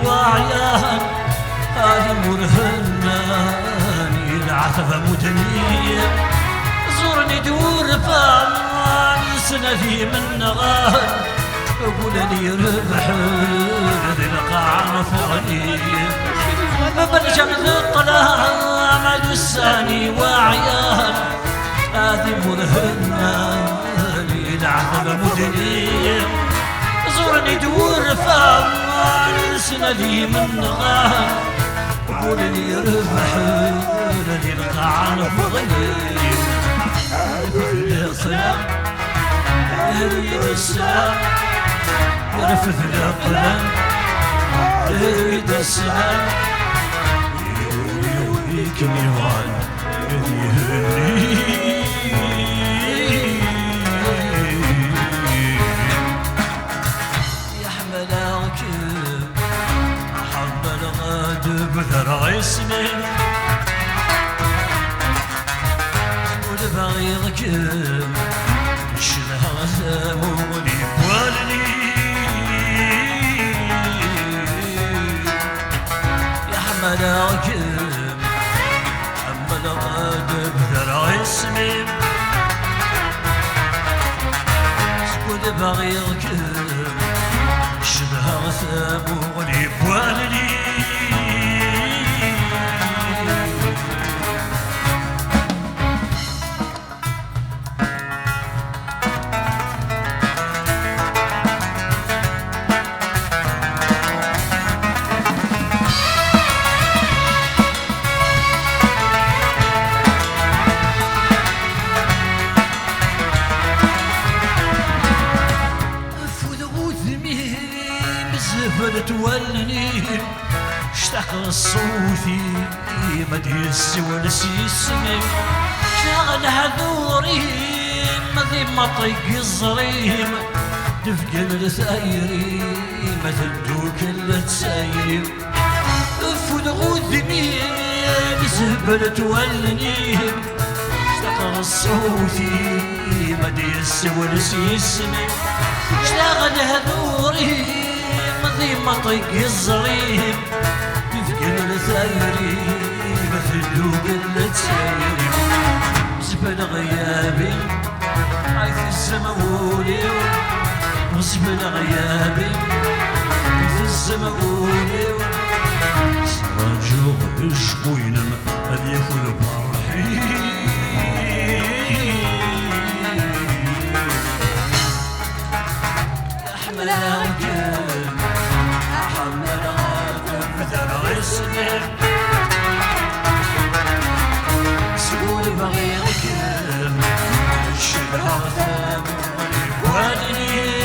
وعيان هذه مرهناني العتبة مدنية زورني دور فان سنتي من نغان أقول لي ربح ذي القاعة فغنية ببلش مثقلها مع لساني وعيان هذه مرهناني العتبة مدنية زورني دور فان سنتي من نغان قول لي ربح لي القاعة فغنية السلام يريد السلام يرفث الأقلام يريد السلام يهديك نيران يهديني يحمل راكب أحمل غادب ذرع اسمي والبغي ركب شلها ثموني بوالني يحمل راكب حمل غادب ذرع اسمي والبغي ركب شلها ثموني بوالني تولني اشتاق الصوتي مدي السوالس يسمي شغل حذوري مذي مطيق الزريم تفقل الثايري مثل دوك اللي تسايري فود غذني بسهبل تولني اشتاق الصوتي مدي السوالس يسمي شغل حذوري مضي مطيق الزريم يفقل الثايري مثل دوق اللي تسايري زبل غيابي عايث الزمولي وزبل غيابي عايث الزمولي سراجو اشقوينم هذي ياكل بارحي يحمل راكب حمل غادب ذرع اسمي سقول بغي ركب شبه ثموني بوالني